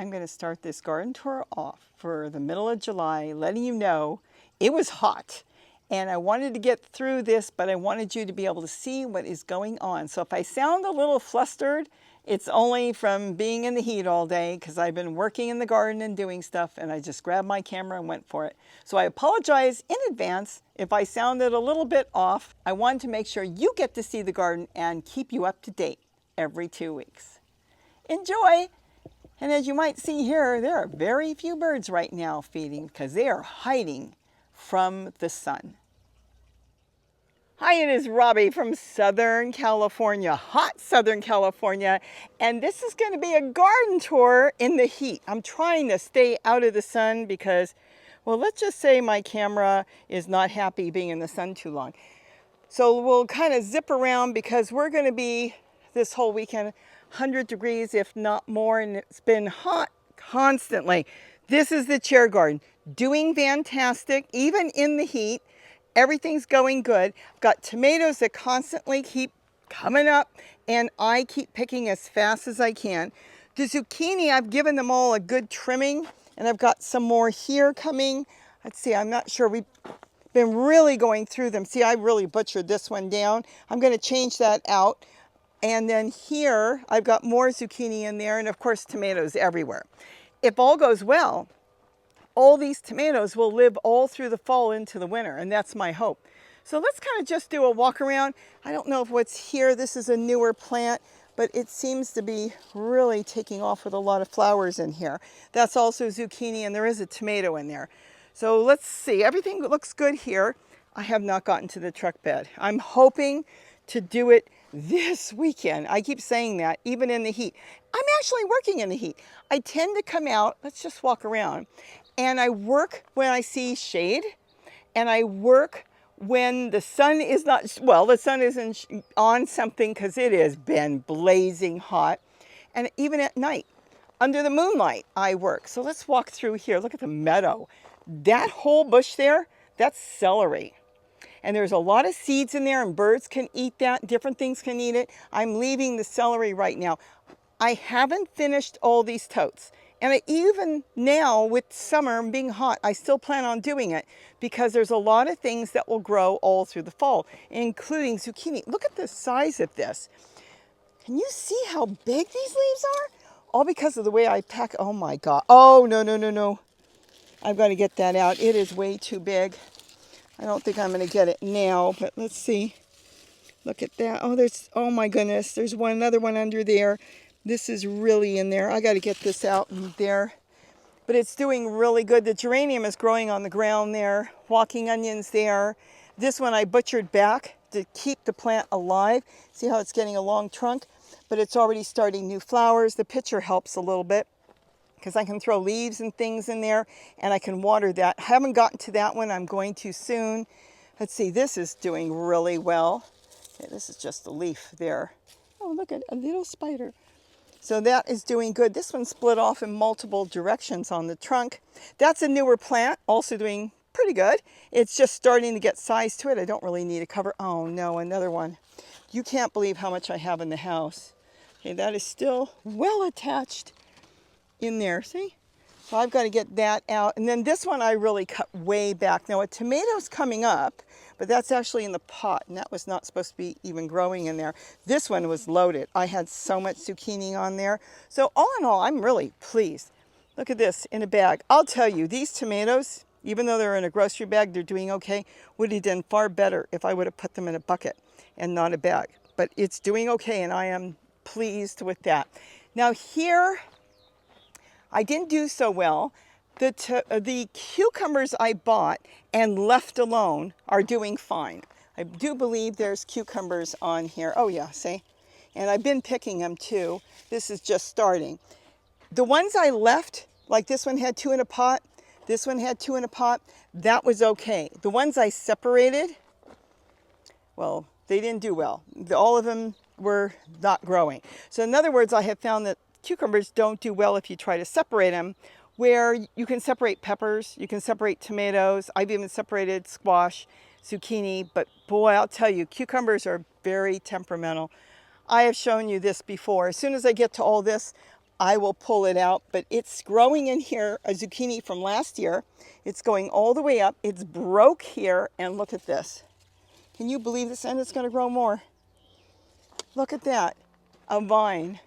I'm going to start this garden tour off for the middle of July, letting you know it was hot. And I wanted to get through this, but I wanted you to be able to see what is going on. So if I sound a little flustered, it's only from being in the heat all day because I've been working in the garden and doing stuff, and I just grabbed my camera and went for it. So I apologize in advance if I sounded a little bit off. I wanted to make sure you get to see the garden and keep you up to date every 2 weeks. Enjoy! And as you might see here, there are very few birds right now feeding because they are hiding from the sun. Hi, it is Robbie from Southern California, hot Southern California, and this is going to be a garden tour in the heat. I'm trying to stay out of the sun because, well, let's just say my camera is not happy being in the sun too long. So we'll kind of zip around because we're going to be this whole weekend 100 degrees, if not more, and it's been hot constantly. This is the chair garden, doing fantastic, even in the heat. Everything's going good. I've got tomatoes that constantly keep coming up, and I keep picking as fast as I can. The zucchini, I've given them all a good trimming, and I've got some more here coming. Let's see, I'm not sure. We've been really going through them. See, I really butchered this one down. I'm going to change that out. And then here, I've got more zucchini in there, and of course, tomatoes everywhere. If all goes well, all these tomatoes will live all through the fall into the winter, and that's my hope. So let's kind of just do a walk around. I don't know if what's here, this is a newer plant, but it seems to be really taking off with a lot of flowers in here. That's also zucchini, and there is a tomato in there. So let's see, everything looks good here. I have not gotten to the truck bed. I'm hoping to do it this weekend. I keep saying that, even in the heat. I'm actually working in the heat. I tend to come out, let's just walk around, and I work when I see shade, and I work when the sun is not, well, the sun isn't on something because it has been blazing hot. And even at night, under the moonlight, I work. So let's walk through here. Look at the meadow. That whole bush there, that's celery. And there's a lot of seeds in there, and birds can eat that. Different things can eat it. I'm leaving the celery right now. I haven't finished all these totes. And even now with summer being hot, I still plan on doing it because there's a lot of things that will grow all through the fall, including zucchini. Look at the size of this. Can you see how big these leaves are? All because of the way I pack. Oh my God. Oh, no, no, no, no. I've got to get that out. It is way too big. I don't think I'm going to get it now, but let's see. Look at that. Oh, oh my goodness. There's another one under there. This is really in there. I got to get this out in there. But it's doing really good. The geranium is growing on the ground there. Walking onions there. This one I butchered back to keep the plant alive. See how it's getting a long trunk? But it's already starting new flowers. The pitcher helps a little bit because I can throw leaves and things in there and I can water that. I haven't gotten to that one. I'm going to soon. Let's see. This is doing really well. Okay, this is just a leaf there. Oh, look at a little spider. So that is doing good. This one split off in multiple directions on the trunk. That's a newer plant, also doing pretty good. It's just starting to get size to it. I don't really need a cover. Oh no, another one. You can't believe how much I have in the house. Okay, that is still well attached in there, see? So I've got to get that out. And then this one I really cut way back. Now a tomato's coming up, but that's actually in the pot, and that was not supposed to be even growing in there. This one was loaded. I had so much zucchini on there. So all in all, I'm really pleased. Look at this in a bag. I'll tell you, these tomatoes, even though they're in a grocery bag, they're doing okay. Would have done far better if I would have put them in a bucket and not a bag. But it's doing okay, and I am pleased with that. Now here, I didn't do so well. The cucumbers I bought and left alone are doing fine. I do believe there's cucumbers on here. Oh yeah, see? And I've been picking them too. This is just starting. The ones I left, like this one had 2 in a pot, this one had 2 in a pot, that was okay. The ones I separated, well, they didn't do well. All of them were not growing. So in other words, I have found that cucumbers don't do well if you try to separate them, where you can separate peppers, you can separate tomatoes. I've even separated squash, zucchini, but boy, I'll tell you, cucumbers are very temperamental. I have shown you this before. As soon as I get to all this, I will pull it out, but it's growing in here, a zucchini from last year. It's going all the way up. It's broke here, and look at this. Can you believe this? And it's going to grow more. Look at that, a vine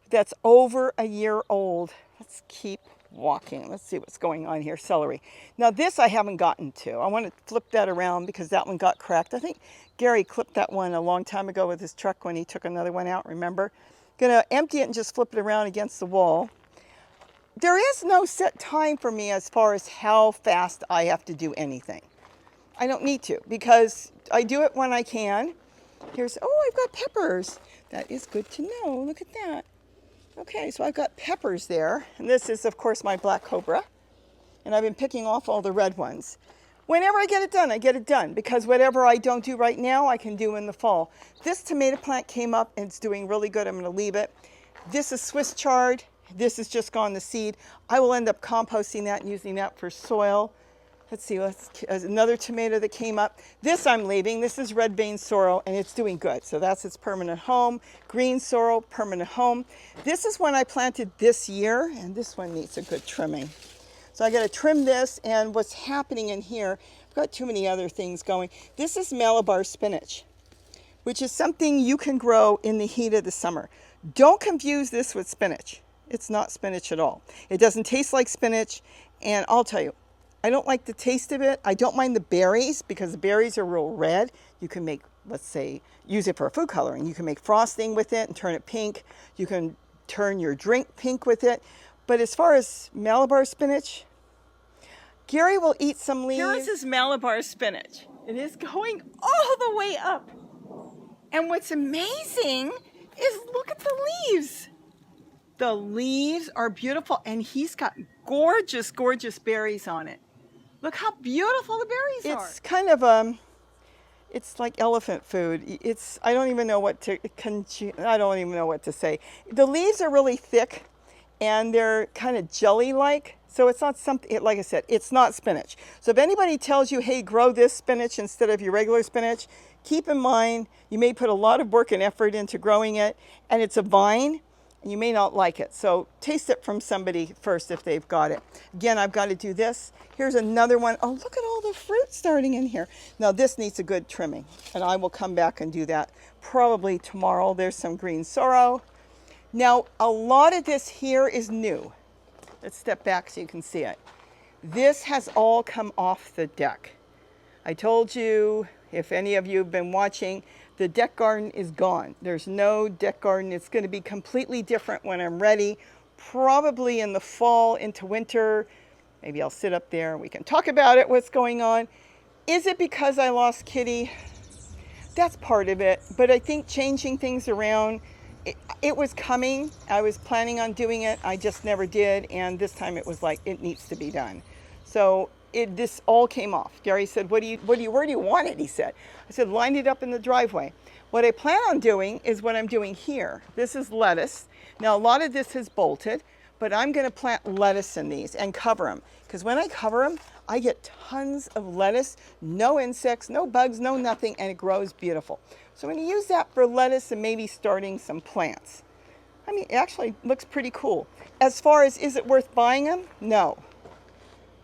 that's over a year old. Let's keep walking. Let's see what's going on here. Celery. Now this I haven't gotten to. I want to flip that around because that one got cracked. I think Gary clipped that one a long time ago with his truck when he took another one out, remember? Gonna empty it and just flip it around against the wall. There is no set time for me as far as how fast I have to do anything. I don't need to because I do it when I can. Here's, oh, I've got peppers. That is good to know. Look at that. Okay, so I've got peppers there. And this is, of course, my black cobra. And I've been picking off all the red ones. Whenever I get it done, I get it done. Because whatever I don't do right now, I can do in the fall. This tomato plant came up and it's doing really good. I'm going to leave it. This is Swiss chard. This has just gone to seed. I will end up composting that and using that for soil. Let's see, another tomato that came up. This I'm leaving. This is red vein sorrel, and it's doing good. So that's its permanent home. Green sorrel, permanent home. This is one I planted this year, and this one needs a good trimming. So I got to trim this, and what's happening in here, I've got too many other things going. This is Malabar spinach, which is something you can grow in the heat of the summer. Don't confuse this with spinach. It's not spinach at all. It doesn't taste like spinach, and I'll tell you, I don't like the taste of it. I don't mind the berries because the berries are real red. You can make, let's say, use it for food coloring. You can make frosting with it and turn it pink. You can turn your drink pink with it. But as far as Malabar spinach, Gary will eat some leaves. Here is his Malabar spinach. It is going all the way up. And what's amazing is look at the leaves. The leaves are beautiful, and he's got gorgeous, gorgeous berries on it. Look how beautiful the berries are. It's kind of it's like elephant food. I don't even know what to say. The leaves are really thick, and they're kind of jelly-like. So it's not something, like I said, it's not spinach. So if anybody tells you, hey, grow this spinach instead of your regular spinach, keep in mind you may put a lot of work and effort into growing it, and it's a vine. And you may not like it. So taste it from somebody first if they've got it. Again, I've got to do this. Here's another one. Oh, look at all the fruit starting in here. Now this needs a good trimming, and I will come back and do that probably tomorrow. There's some green sorrel. Now, a lot of this here is new. Let's step back so you can see it. This has all come off the deck. I told you, if any of you have been watching, the deck garden is gone. There's no deck garden. It's going to be completely different when I'm ready, probably in the fall into winter. Maybe I'll sit up there and we can talk about it, what's going on. Is it because I lost Kitty? That's part of it. But I think changing things around, it was coming. I was planning on doing it. I just never did. And this time it was like, it needs to be done. So this all came off. Gary said, where do you want it? He said. I said, line it up in the driveway. What I plan on doing is what I'm doing here. This is lettuce. Now, a lot of this is bolted, but I'm going to plant lettuce in these and cover them. Because when I cover them, I get tons of lettuce, no insects, no bugs, no nothing, and it grows beautiful. So I'm going to use that for lettuce and maybe starting some plants. I mean, it actually looks pretty cool. As far as, is it worth buying them? No.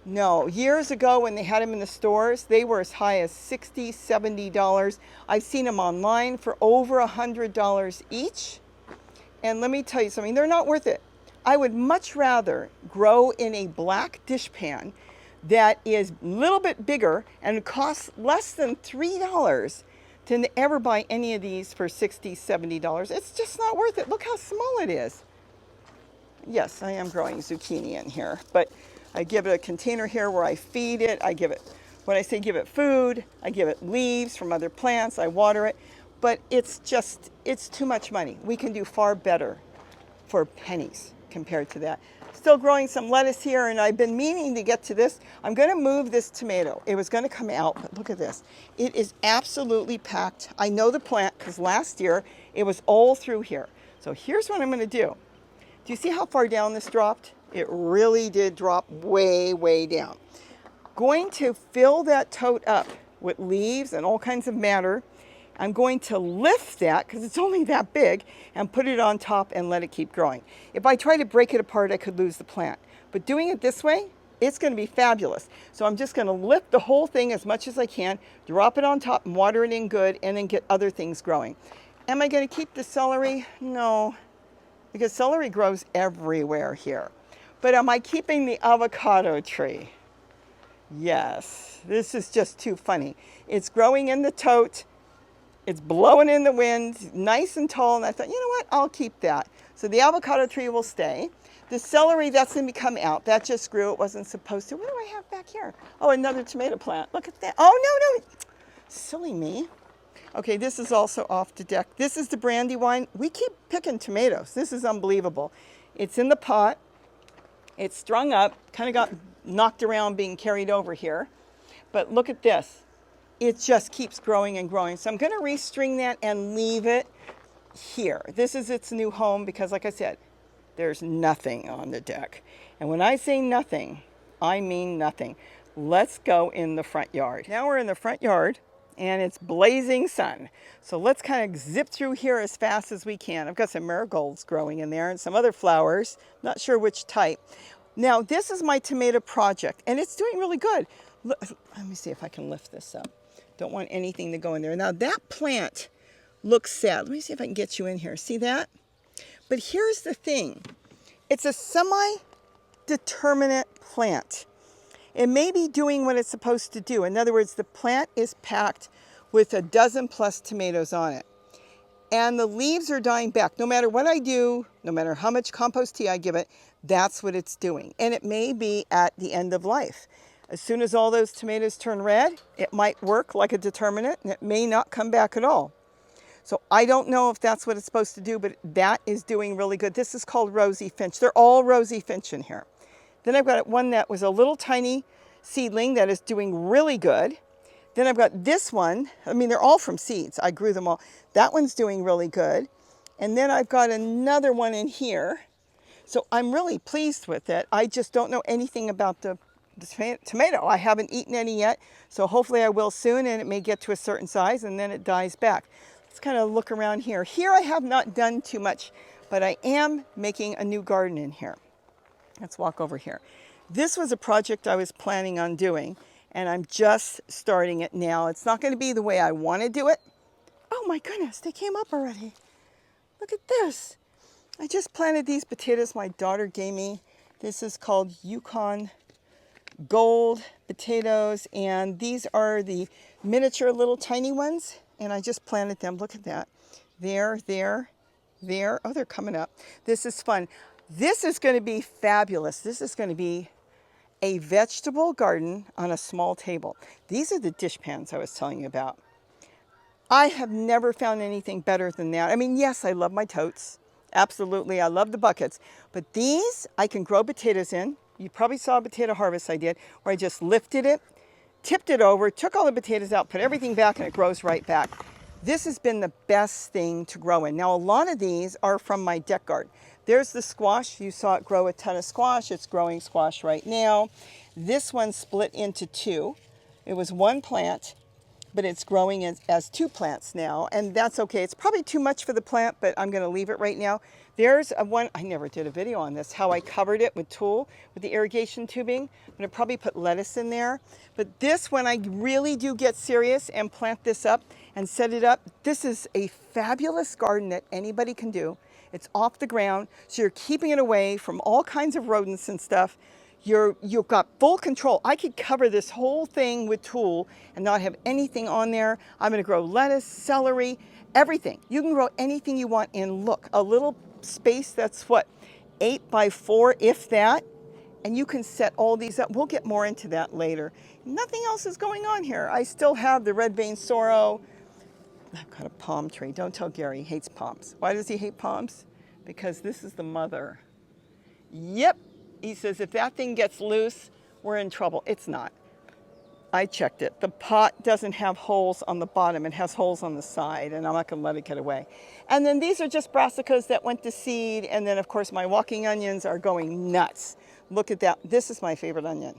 No, years ago when they had them in the stores, they were as high as $60, $70. I've seen them online for over $100 each. And let me tell you something, they're not worth it. I would much rather grow in a black dishpan that is a little bit bigger and costs less than $3 than to ever buy any of these for $60, $70. It's just not worth it. Look how small it is. Yes, I am growing zucchini in here, but I give it a container here where I feed it. I give it, when I say give it food, I give it leaves from other plants. I water it, but it's too much money. We can do far better for pennies compared to that. Still growing some lettuce here, and I've been meaning to get to this. I'm going to move this tomato. It was going to come out, but look at this. It is absolutely packed. I know the plant because last year it was all through here. So here's what I'm going to do. Do you see how far down this dropped? It really did drop way, way down. Going to fill that tote up with leaves and all kinds of matter. I'm going to lift that, because it's only that big, and put it on top and let it keep growing. If I try to break it apart, I could lose the plant. But doing it this way, it's going to be fabulous. So I'm just going to lift the whole thing as much as I can, drop it on top and water it in good, and then get other things growing. Am I going to keep the celery? No, because celery grows everywhere here. But am I keeping the avocado tree? Yes, this is just too funny. It's growing in the tote. It's blowing in the wind, nice and tall, and I thought, you know what, I'll keep that. So the avocado tree will stay. The celery, that's going to come out. That just grew. It wasn't supposed to. What do I have back here? Oh, another tomato plant. Look at that. Oh, no. Silly me. Okay, this is also off the deck. This is the Brandywine. We keep picking tomatoes. This is unbelievable. It's in the pot. It's strung up. Kind of got knocked around being carried over here. But look at this. It just keeps growing and growing. So I'm going to restring that and leave it here. This is its new home because, like I said, there's nothing on the deck. And when I say nothing, I mean nothing. Let's go in the front yard. Now we're in the front yard and it's blazing sun. So let's kind of zip through here as fast as we can. I've got some marigolds growing in there and some other flowers, not sure which type. Now this is my tomato project and it's doing really good. Let me see if I can lift this up. Don't want anything to go in there. Now that plant looks sad. Let me see if I can get you in here. See that? But here's the thing. It's a semi-determinate plant. It may be doing what it's supposed to do. In other words, the plant is packed with a dozen plus tomatoes on it. And the leaves are dying back. No matter what I do, no matter how much compost tea I give it, that's what it's doing. And it may be at the end of life. As soon as all those tomatoes turn red, it might work like a determinant and it may not come back at all. So I don't know if that's what it's supposed to do, but that is doing really good. This is called Rosy Finch. They're all Rosy Finch in here. Then I've got one that was a little tiny seedling that is doing really good. Then I've got this one. I mean, they're all from seeds. I grew them all. That one's doing really good. And then I've got another one in here. So I'm really pleased with it. I just don't know anything about the tomato. I haven't eaten any yet, so hopefully I will soon, and it may get to a certain size and then it dies back. Let's kind of look around here. Here I have not done too much, but I am making a new garden in here. Let's walk over here. This was a project I was planning on doing, and I'm just starting it now. It's not going to be the way I want to do it. Oh my goodness, they came up already. Look at this. I just planted these potatoes my daughter gave me. This is called Yukon Gold potatoes, and these are the miniature little tiny ones, and I just planted them. Look at that. There. Oh, they're coming up. This is fun. This is going to be fabulous. This is going to be a vegetable garden on a small table. These are the dish pans I was telling you about. I have never found anything better than that. I mean, yes, I love my totes. Absolutely, I love the buckets. But these I can grow potatoes in. You probably saw a potato harvest I did, where I just lifted it, tipped it over, took all the potatoes out, put everything back, and it grows right back. This has been the best thing to grow in. Now, a lot of these are from my deck garden. There's the squash. You saw it grow a ton of squash. It's growing squash right now. This one split into two. It was one plant, but it's growing as two plants now, and that's okay. It's probably too much for the plant, but I'm going to leave it right now. There's one, I never did a video on this, how I covered it with tulle, with the irrigation tubing. I'm going to probably put lettuce in there. But this, when I really do get serious and plant this up and set it up, this is a fabulous garden that anybody can do. It's off the ground, so you're keeping it away from all kinds of rodents and stuff. You've got full control. I could cover this whole thing with tulle and not have anything on there. I'm going to grow lettuce, celery, everything. You can grow anything you want in, look, a little space that's what, 8 by 4, if that, and you can set all these up. We'll get more into that later. Nothing else is going on here. I still have the red vein sorrel. I've got a palm tree. Don't tell Gary, he hates palms. Why does he hate palms? Because this is the mother. Yep. He says, if that thing gets loose, we're in trouble. It's not. I checked it. The pot doesn't have holes on the bottom. It has holes on the side, and I'm not going to let it get away. And then these are just brassicas that went to seed. And then, of course, my walking onions are going nuts. Look at that. This is my favorite onion.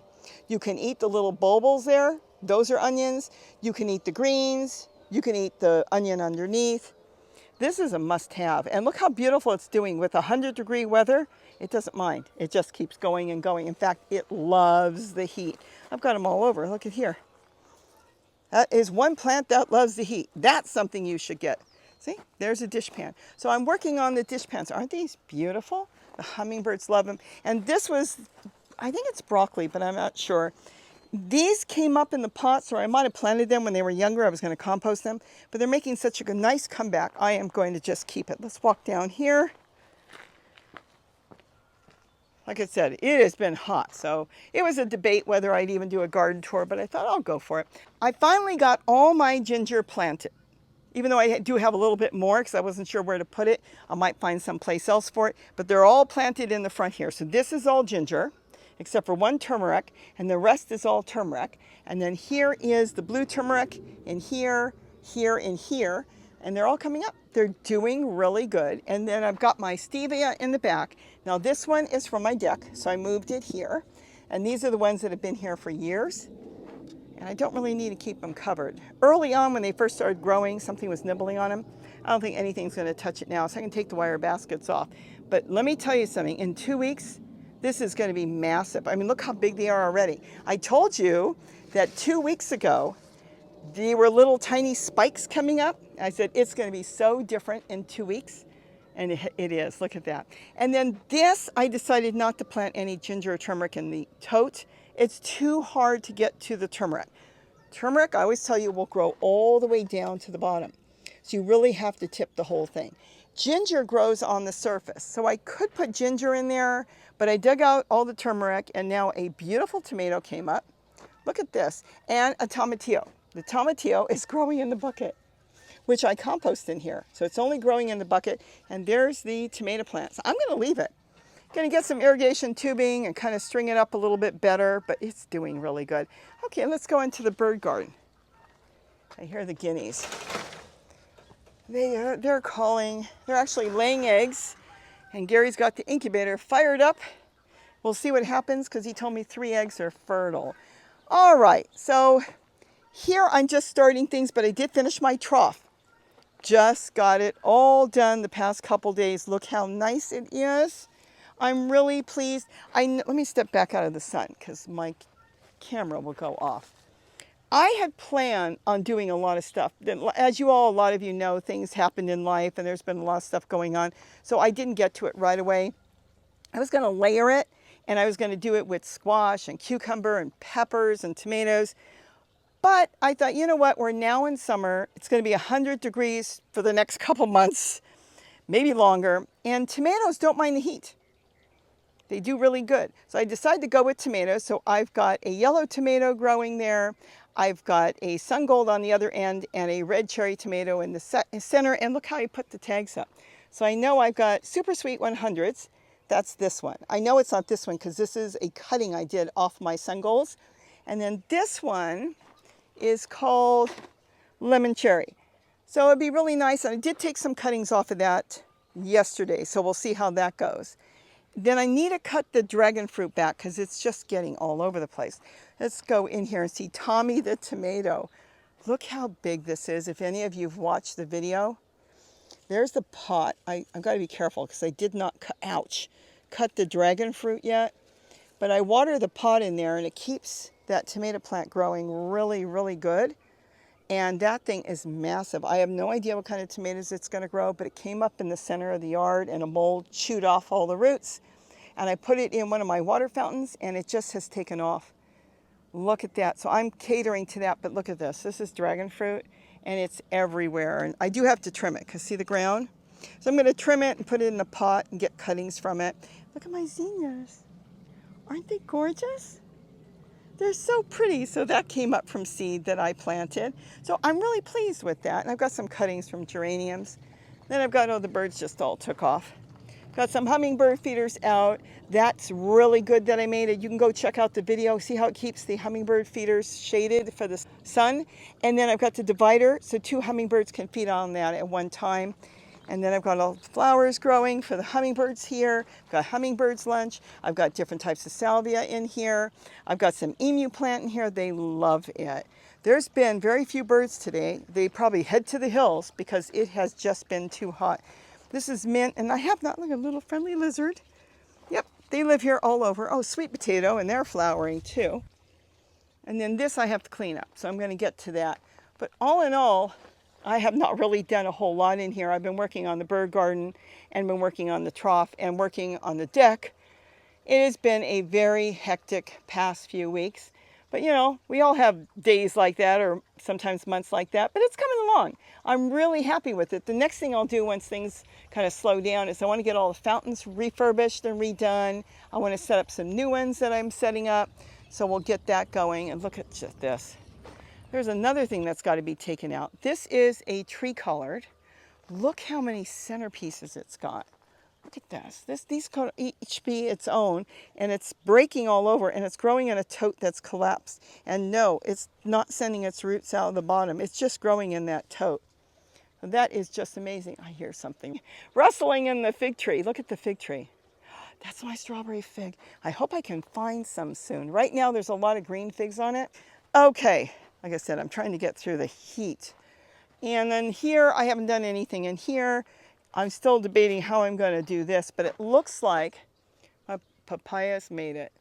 You can eat the little bulbils there. Those are onions. You can eat the greens. You can eat the onion underneath. This is a must-have. And look how beautiful it's doing with 100-degree weather. It doesn't mind. It just keeps going and going. In fact, it loves the heat. I've got them all over. Look at here. That is one plant that loves the heat. That's something you should get. See, there's a dishpan. So I'm working on the dishpans. Aren't these beautiful? The hummingbirds love them. And this was, I think it's broccoli, but I'm not sure. These came up in the pots, or I might have planted them when they were younger. I was going to compost them, but they're making such a nice comeback. I am going to just keep it. Let's walk down here. Like I said, it has been hot, so it was a debate whether I'd even do a garden tour, but I thought I'll go for it. I finally got all my ginger planted. Even though I do have a little bit more because I wasn't sure where to put it. I might find someplace else for it, but they're all planted in the front here. So this is all ginger, except for one turmeric, and the rest is all turmeric. And then here is the blue turmeric, and here, here, and here, and they're all coming up. They're doing really good. And then I've got my stevia in the back. Now this one is from my deck, so I moved it here. And these are the ones that have been here for years. And I don't really need to keep them covered. Early on when they first started growing, something was nibbling on them. I don't think anything's gonna touch it now, so I can take the wire baskets off. But let me tell you something, in 2 weeks, this is gonna be massive. I mean, look how big they are already. I told you that 2 weeks ago, there were little tiny spikes coming up. I said, it's gonna be so different in 2 weeks. And it is, look at that. And then this, I decided not to plant any ginger or turmeric in the tote. It's too hard to get to the turmeric. Turmeric, I always tell you, will grow all the way down to the bottom. So you really have to tip the whole thing. Ginger grows on the surface. So I could put ginger in there, but I dug out all the turmeric and now a beautiful tomato came up. Look at this, and a tomatillo. The tomatillo is growing in the bucket, which I compost in here. So it's only growing in the bucket, and there's the tomato plants. I'm gonna leave it. Gonna get some irrigation tubing and kind of string it up a little bit better, but it's doing really good. Okay, let's go into the bird garden. I hear the guineas. They're calling, they're actually laying eggs, and Gary's got the incubator fired up. We'll see what happens because he told me 3 eggs are fertile. All right, so here I'm just starting things, but I did finish my trough. Just got it all done the past couple days. Look how nice it is. I'm really pleased. Let me step back out of the sun because my camera will go off. I had planned on doing a lot of stuff. As a lot of you know, things happened in life and there's been a lot of stuff going on. So I didn't get to it right away. I was going to layer it, and I was going to do it with squash and cucumber and peppers and tomatoes. But I thought, you know what, we're now in summer. It's going to be 100 degrees for the next couple months, maybe longer. And tomatoes don't mind the heat. They do really good. So I decided to go with tomatoes. So I've got a yellow tomato growing there. I've got a sun gold on the other end and a red cherry tomato in the center. And look how I put the tags up. So I know I've got super sweet 100s. That's this one. I know it's not this one because this is a cutting I did off my sun golds. And then this one is called lemon cherry. So it'd be really nice. And I did take some cuttings off of that yesterday. So we'll see how that goes. Then I need to cut the dragon fruit back because it's just getting all over the place. Let's go in here and see Tommy the tomato. Look how big this is. If any of you have watched the video, there's the pot. I've got to be careful because I did not cut the dragon fruit yet. But I water the pot in there and it keeps that tomato plant growing really, really good. And that thing is massive. I have no idea what kind of tomatoes it's going to grow, but it came up in the center of the yard and a mold chewed off all the roots. And I put it in one of my water fountains and it just has taken off. Look at that. So I'm catering to that, but look at this. This is dragon fruit and it's everywhere. And I do have to trim it because see the ground? So I'm going to trim it and put it in a pot and get cuttings from it. Look at my zinnias. Aren't they gorgeous? They're so pretty. So that came up from seed that I planted. So I'm really pleased with that. And I've got some cuttings from geraniums. Then I've got, the birds just all took off. Got some hummingbird feeders out. That's really good that I made it. You can go check out the video, see how it keeps the hummingbird feeders shaded for the sun. And then I've got the divider, so 2 hummingbirds can feed on that at one time. And then I've got all the flowers growing for the hummingbirds here. I've got hummingbirds lunch. I've got different types of salvia in here. I've got some emu plant in here. They love it. There's been very few birds today. They probably head to the hills because it has just been too hot. This is mint, and I have not, look, a little friendly lizard. Yep, they live here all over. Oh, sweet potato, and they're flowering too. And then this I have to clean up, so I'm going to get to that. But all in all, I have not really done a whole lot in here. I've been working on the bird garden and been working on the trough and working on the deck. It has been a very hectic past few weeks. But you know, we all have days like that or sometimes months like that, but it's coming along. I'm really happy with it. The next thing I'll do once things kind of slow down is I want to get all the fountains refurbished and redone. I want to set up some new ones that I'm setting up. So we'll get that going. And look at just this. There's another thing that's got to be taken out. This is a tree colored. Look how many centerpieces it's got. Look at this. These could each be its own, and it's breaking all over, and it's growing in a tote that's collapsed. And no, it's not sending its roots out of the bottom. It's just growing in that tote. That is just amazing. I hear something rustling in the fig tree. Look at the fig tree. That's my strawberry fig. I hope I can find some soon. Right now, there's a lot of green figs on it. Okay. Like I said, I'm trying to get through the heat. And then here, I haven't done anything in here. I'm still debating how I'm going to do this, but it looks like my papaya's made it.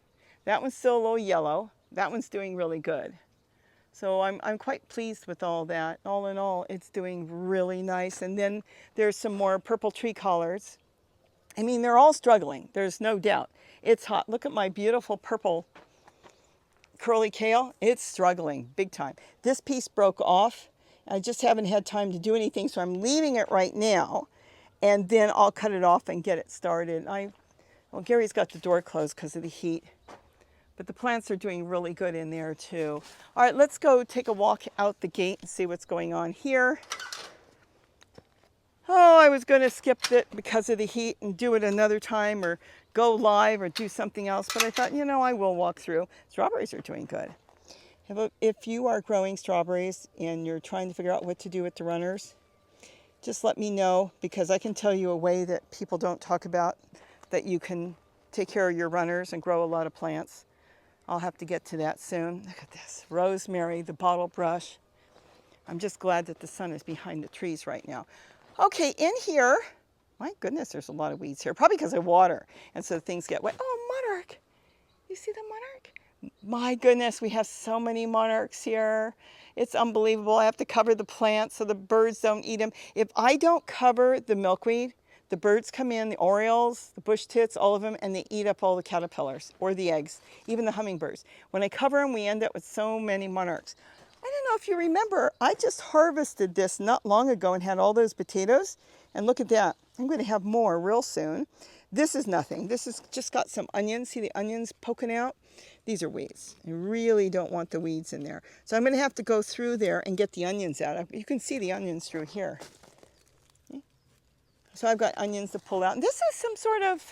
That one's still a little yellow. That one's doing really good. So I'm quite pleased with all that. All in all, it's doing really nice. And then there's some more purple tree collards. I mean, they're all struggling. There's no doubt. It's hot. Look at my beautiful purple curly kale. It's struggling big time. This piece broke off. I just haven't had time to do anything, so I'm leaving it right now, and then I'll cut it off and get it started. Well, Gary's got the door closed because of the heat, but the plants are doing really good in there too. All right, let's go take a walk out the gate and see what's going on here. Oh, I was going to skip it because of the heat and do it another time or go live or do something else, but I thought, you know, I will walk through. Strawberries are doing good. If you are growing strawberries and you're trying to figure out what to do with the runners, just let me know, because I can tell you a way that people don't talk about that you can take care of your runners and grow a lot of plants. I'll have to get to that soon. Look at this, rosemary, the bottle brush. I'm just glad that the sun is behind the trees right now. Okay, in here, my goodness, there's a lot of weeds here, probably because of water, and so things get wet. Oh, monarch, you see the monarch? My goodness, we have so many monarchs here. It's unbelievable. I have to cover the plants so the birds don't eat them. If I don't cover the milkweed, the birds come in, the orioles, the bush tits, all of them, and they eat up all the caterpillars or the eggs, even the hummingbirds. When I cover them, we end up with so many monarchs. I don't know if you remember, I just harvested this not long ago and had all those potatoes. And look at that. I'm going to have more real soon. This is nothing. This has just got some onions. See the onions poking out? These are weeds. I really don't want the weeds in there. So I'm going to have to go through there and get the onions out. You can see the onions through here. So I've got onions to pull out. And this is some sort of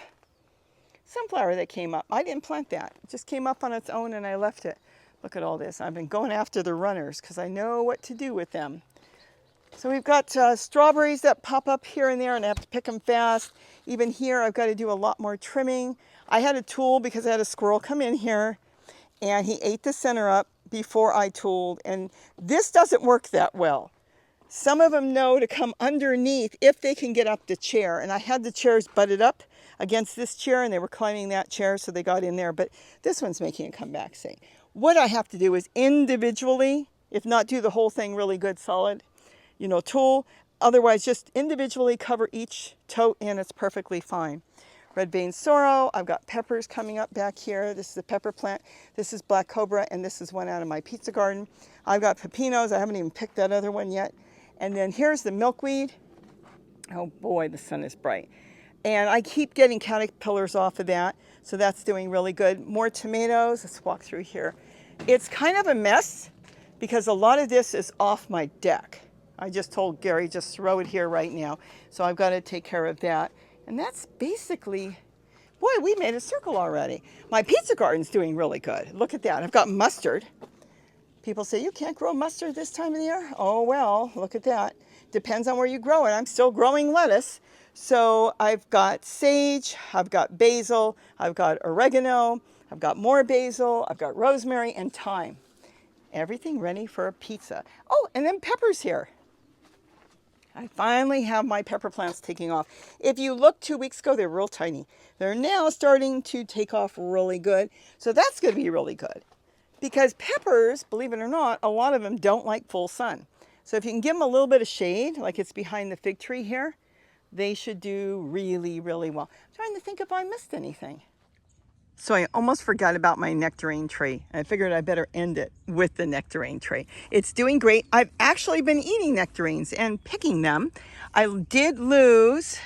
sunflower that came up. I didn't plant that. It just came up on its own and I left it. Look at all this. I've been going after the runners because I know what to do with them. So we've got strawberries that pop up here and there, and I have to pick them fast. Even here, I've got to do a lot more trimming. I had a tool because I had a squirrel come in here, and he ate the center up before I tooled, and this doesn't work that well. Some of them know to come underneath if they can get up the chair, and I had the chairs butted up against this chair, and they were climbing that chair, so they got in there, but this one's making it come back. See, what I have to do is individually, if not do the whole thing really good solid, you know, tool. Otherwise, just individually cover each tote and it's perfectly fine. Red vein sorrel. I've got peppers coming up back here. This is a pepper plant. This is black cobra, and this is one out of my pizza garden. I've got pepinos. I haven't even picked that other one yet. And then here's the milkweed. Oh boy, the sun is bright. And I keep getting caterpillars off of that, so that's doing really good. More tomatoes. Let's walk through here. It's kind of a mess because a lot of this is off my deck. I just told Gary, just throw it here right now. So I've got to take care of that. And that's basically, boy, we made a circle already. My pizza garden's doing really good. Look at that. I've got mustard. People say, you can't grow mustard this time of the year? Oh, well, look at that. Depends on where you grow it. I'm still growing lettuce. So I've got sage, I've got basil, I've got oregano, I've got more basil, I've got rosemary and thyme. Everything ready for a pizza. Oh, and then peppers here. I finally have my pepper plants taking off. If you look 2 weeks ago, they're real tiny. They're now starting to take off really good. So that's going to be really good. Because peppers, believe it or not, a lot of them don't like full sun. So if you can give them a little bit of shade, like it's behind the fig tree here, they should do really, really well. I'm trying to think if I missed anything. So I almost forgot about my nectarine tree. I figured I better end it with the nectarine tree. It's doing great. I've actually been eating nectarines and picking them. I did lose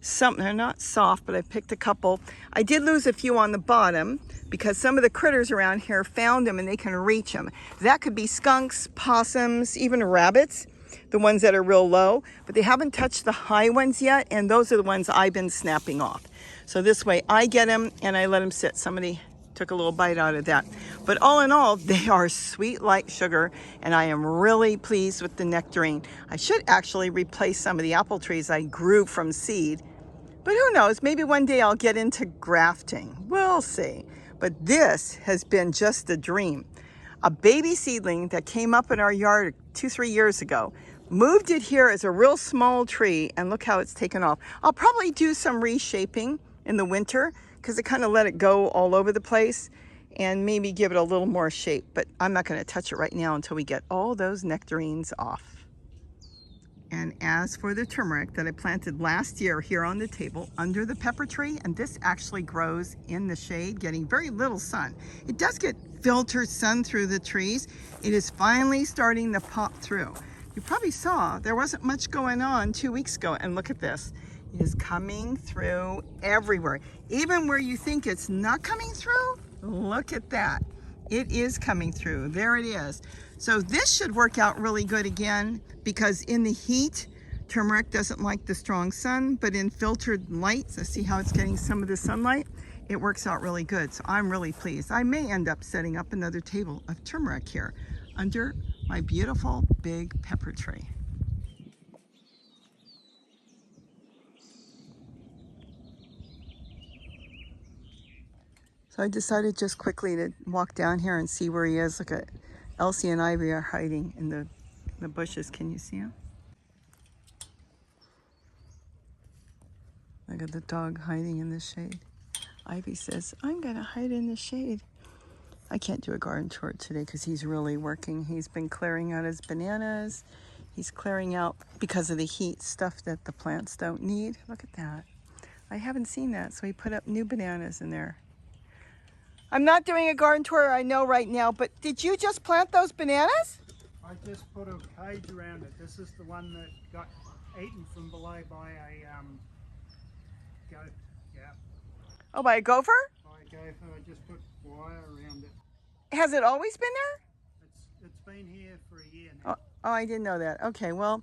some, they're not soft, but I picked a couple. I did lose a few on the bottom because some of the critters around here found them and they can reach them. That could be skunks, possums, even rabbits, the ones that are real low, but they haven't touched the high ones yet, and those are the ones I've been snapping off. So this way I get them and I let them sit. Somebody took a little bite out of that. But all in all, they are sweet like sugar, and I am really pleased with the nectarine. I should actually replace some of the apple trees I grew from seed, but who knows, maybe one day I'll get into grafting. We'll see. But this has been just a dream. A baby seedling that came up in our yard 2-3 years ago, moved it here as a real small tree, and look how it's taken off. I'll probably do some reshaping in the winter because I kind of let it go all over the place and maybe give it a little more shape, but I'm not going to touch it right now until we get all those nectarines off. And as for the turmeric that I planted last year here on the table under the pepper tree, and this actually grows in the shade, getting very little sun. It does get filtered sun through the trees. It is finally starting to pop through. You probably saw there wasn't much going on 2 weeks ago, and look at this. It is coming through everywhere. Even where you think it's not coming through, look at that. It is coming through. There it is. So this should work out really good again, because in the heat, turmeric doesn't like the strong sun, but in filtered light, so see how it's getting some of the sunlight, it works out really good. So I'm really pleased. I may end up setting up another table of turmeric here under my beautiful big pepper tree. So I decided just quickly to walk down here and see where he is. Look at Elsie and Ivy are hiding in the bushes. Can you see him? Look at the dog hiding in the shade. Ivy says, I'm gonna hide in the shade. I can't do a garden tour today because he's really working. He's been clearing out his bananas. He's clearing out, because of the heat, stuff that the plants don't need. Look at that. I haven't seen that, so he put up new bananas in there. I'm not doing a garden tour, I know right now, but did you just plant those bananas? I just put a cage around it. This is the one that got eaten from below by a goat. Yeah. Oh, by a gopher? By a gopher. I just put wire around it. Has it always been there? It's been here for a year now. Oh, I didn't know that. Okay, well,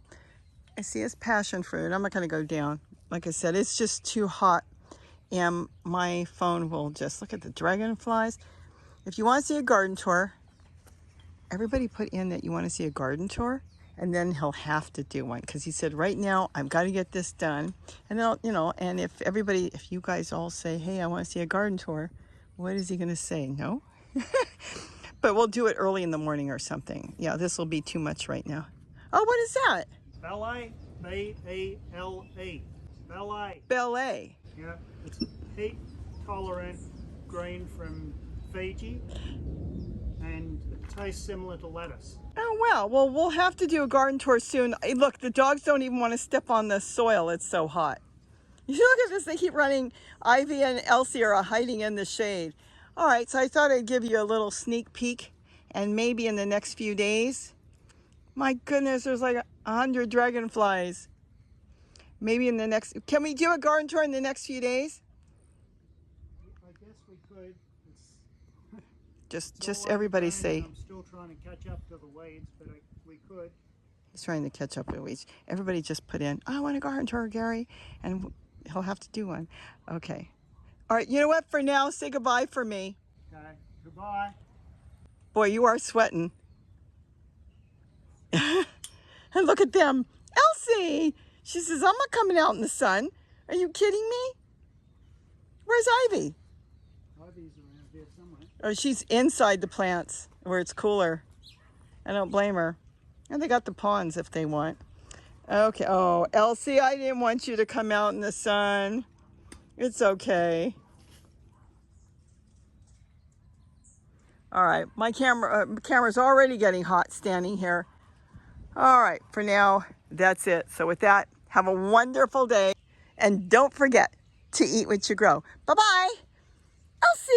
I see his passion fruit. I'm not going to go down. Like I said, it's just too hot. And my phone will just look at the dragonflies. If you want to see a garden tour, everybody put in that you want to see a garden tour, and then he'll have to do one, because he said, right now I've got to get this done. And then, you know, and if you guys all say, hey, I want to see a garden tour, what is he going to say? No? But we'll do it early in the morning or something. Yeah, this will be too much right now. Oh, what is that? Bellet, B-E-L-E. Bellet. Bellet. Yeah, it's heat tolerant green from Fiji, and it tastes similar to lettuce. Oh, well, we'll have to do a garden tour soon. Hey, look, the dogs don't even want to step on the soil. It's so hot. You look at this, they keep running. Ivy and Elsie are hiding in the shade. All right, so I thought I'd give you a little sneak peek, and maybe in the next few days, my goodness, there's like 100 dragonflies. Maybe in the next, can we do a garden tour in the next few days? I guess we could. Just everybody say. I'm still trying to catch up to the weeds, but we could. He's trying to catch up with the weeds. Everybody just put in, I want a garden tour, Gary, and he'll have to do one. Okay. All right, you know what? For now, say goodbye for me. Okay, goodbye. Boy, you are sweating. And look at them. Elsie! She says, I'm not coming out in the sun. Are you kidding me? Where's Ivy? Ivy's around here somewhere. Oh, she's inside the plants where it's cooler. I don't blame her. And they got the ponds if they want. Okay. Oh, Elsie, I didn't want you to come out in the sun. It's okay. All right. My camera's already getting hot standing here. All right. For now, that's it. So with that, have a wonderful day. And don't forget to eat what you grow. Bye-bye. Elsie.